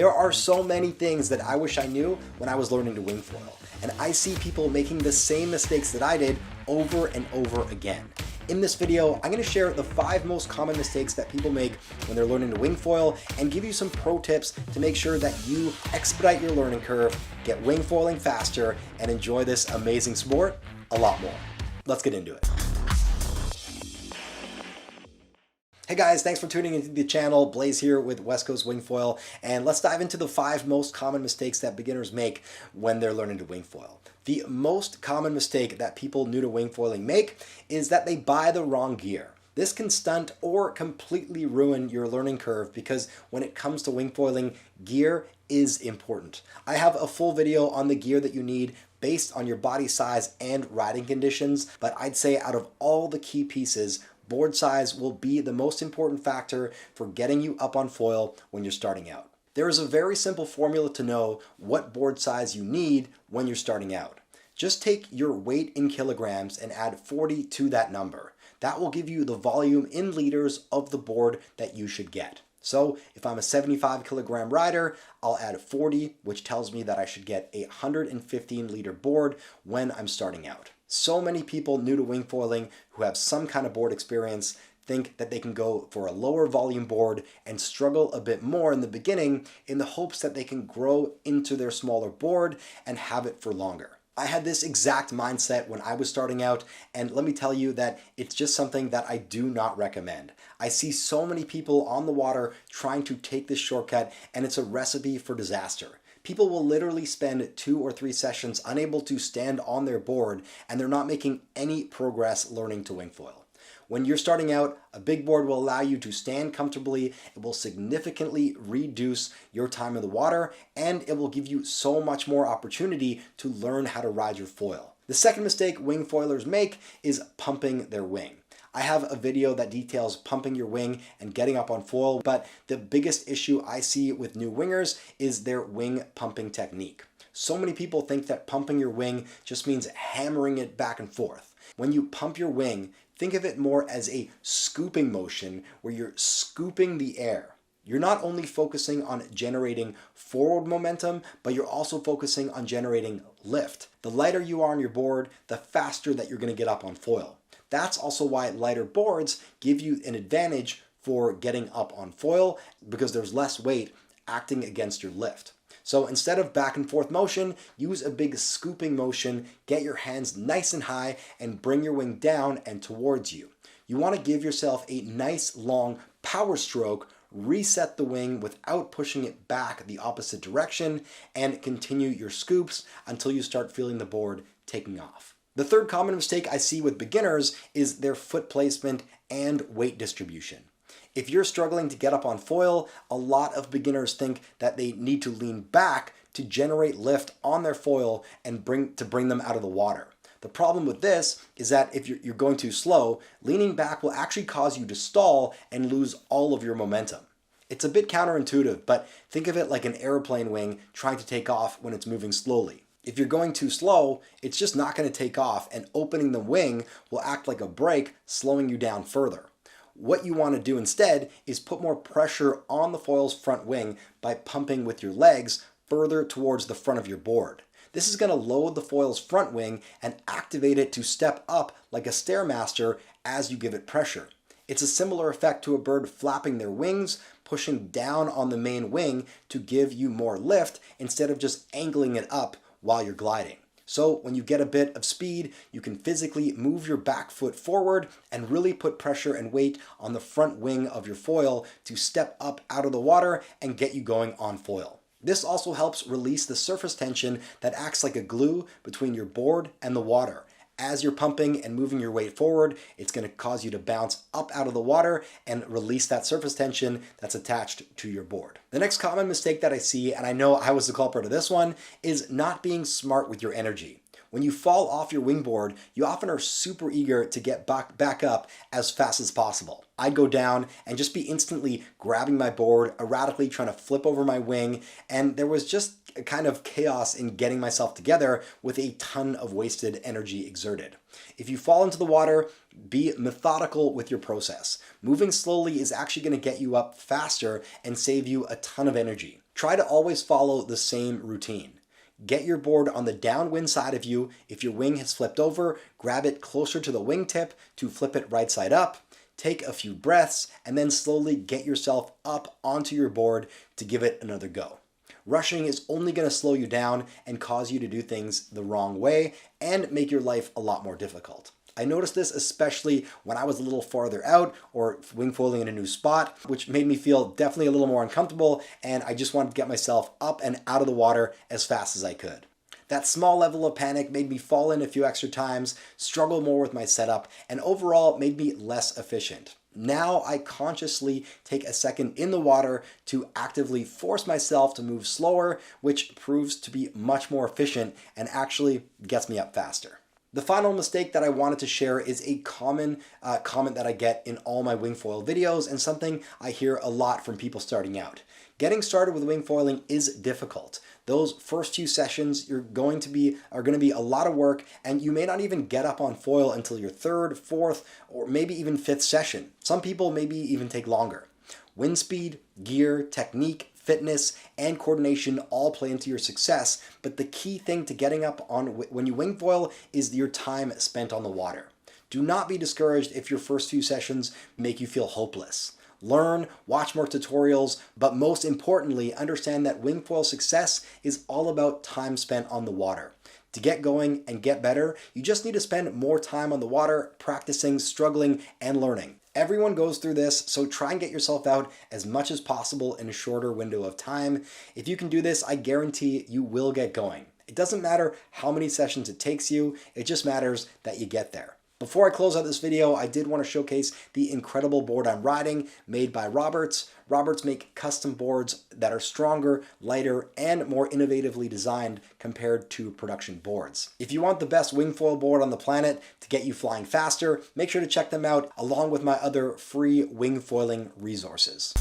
There are so many things that I wish I knew when I was learning to wing foil, and I see people making the same mistakes that I did over and over again. In this video, I'm going to share the 5 most common mistakes that people make when they're learning to wing foil and give you some pro tips to make sure that you expedite your learning curve, get wing foiling faster, and enjoy this amazing sport a lot more. Let's get into it. Hey guys, thanks for tuning into the channel. Blaise here with West Coast Wing Foil, and let's dive into the 5 most common mistakes that beginners make when they're learning to wing foil. The most common mistake that people new to wing foiling make is that they buy the wrong gear. This can stunt or completely ruin your learning curve because when it comes to wing foiling, gear is important. I have a full video on the gear that you need based on your body size and riding conditions, but I'd say out of all the key pieces, board size will be the most important factor for getting you up on foil when you're starting out. There is a very simple formula to know what board size you need when you're starting out. Just take your weight in kilograms and add 40 to that number. That will give you the volume in liters of the board that you should get. So if I'm a 75 kilogram rider, I'll add 40, which tells me that I should get a 115 liter board when I'm starting out. So many people new to wing foiling who have some kind of board experience think that they can go for a lower volume board and struggle a bit more in the beginning in the hopes that they can grow into their smaller board and have it for longer. I had this exact mindset when I was starting out, and let me tell you that it's just something that I do not recommend. I see so many people on the water trying to take this shortcut, and it's a recipe for disaster. People will literally spend 2 or 3 sessions unable to stand on their board, and they're not making any progress learning to wing foil. When you're starting out, a big board will allow you to stand comfortably, it will significantly reduce your time in the water, and it will give you so much more opportunity to learn how to ride your foil. The second mistake wing foilers make is pumping their wing. I have a video that details pumping your wing and getting up on foil, but the biggest issue I see with new wingers is their wing pumping technique. So many people think that pumping your wing just means hammering it back and forth. When you pump your wing, think of it more as a scooping motion where you're scooping the air. You're not only focusing on generating forward momentum, but you're also focusing on generating lift. The lighter you are on your board, the faster that you're going to get up on foil. That's also why lighter boards give you an advantage for getting up on foil because there's less weight acting against your lift. So instead of back and forth motion, use a big scooping motion, get your hands nice and high and bring your wing down and towards you. You want to give yourself a nice long power stroke, reset the wing without pushing it back the opposite direction, and continue your scoops until you start feeling the board taking off. The third common mistake I see with beginners is their foot placement and weight distribution. If you're struggling to get up on foil, a lot of beginners think that they need to lean back to generate lift on their foil and bring them out of the water. The problem with this is that if you're going too slow, leaning back will actually cause you to stall and lose all of your momentum. It's a bit counterintuitive, but think of it like an airplane wing trying to take off when it's moving slowly. If you're going too slow, it's just not going to take off, and opening the wing will act like a brake, slowing you down further. What you want to do instead is put more pressure on the foil's front wing by pumping with your legs further towards the front of your board. This is going to load the foil's front wing and activate it to step up like a Stairmaster as you give it pressure. It's a similar effect to a bird flapping their wings, pushing down on the main wing to give you more lift instead of just angling it up while you're gliding. So when you get a bit of speed, you can physically move your back foot forward and really put pressure and weight on the front wing of your foil to step up out of the water and get you going on foil. This also helps release the surface tension that acts like a glue between your board and the water. As you're pumping and moving your weight forward, it's going to cause you to bounce up out of the water and release that surface tension that's attached to your board. The next common mistake that I see, and I know I was the culprit of this one, is not being smart with your energy. When you fall off your wingboard, you often are super eager to get back up as fast as possible. I'd go down and just be instantly grabbing my board, erratically trying to flip over my wing, and there was just a kind of chaos in getting myself together with a ton of wasted energy exerted. If you fall into the water, be methodical with your process. Moving slowly is actually going to get you up faster and save you a ton of energy. Try to always follow the same routine. Get your board on the downwind side of you. If your wing has flipped over, grab it closer to the wingtip to flip it right side up. Take a few breaths and then slowly get yourself up onto your board to give it another go. Rushing is only going to slow you down and cause you to do things the wrong way and make your life a lot more difficult. I noticed this especially when I was a little farther out or wing foiling in a new spot, which made me feel definitely a little more uncomfortable, and I just wanted to get myself up and out of the water as fast as I could. That small level of panic made me fall in a few extra times, struggle more with my setup, and overall made me less efficient. Now I consciously take a second in the water to actively force myself to move slower, which proves to be much more efficient and actually gets me up faster. The final mistake that I wanted to share is a common comment that I get in all my wing foil videos and something I hear a lot from people starting out. Getting started with wing foiling is difficult. Those first few sessions are going to be a lot of work, and you may not even get up on foil until your third, fourth, or maybe even fifth session. Some people maybe even take longer. Wind speed, gear, technique, fitness, and coordination all play into your success, but the key thing to getting up on when you wing foil is your time spent on the water. Do not be discouraged if your first few sessions make you feel hopeless. Learn, watch more tutorials, but most importantly, understand that wing foil success is all about time spent on the water. To get going and get better, you just need to spend more time on the water, practicing, struggling, and learning. Everyone goes through this, so try and get yourself out as much as possible in a shorter window of time. If you can do this, I guarantee you will get going. It doesn't matter how many sessions it takes you, it just matters that you get there. Before I close out this video, I did want to showcase the incredible board I'm riding, made by Roberts. Roberts make custom boards that are stronger, lighter, and more innovatively designed compared to production boards. If you want the best wing foil board on the planet to get you flying faster, make sure to check them out along with my other free wing foiling resources.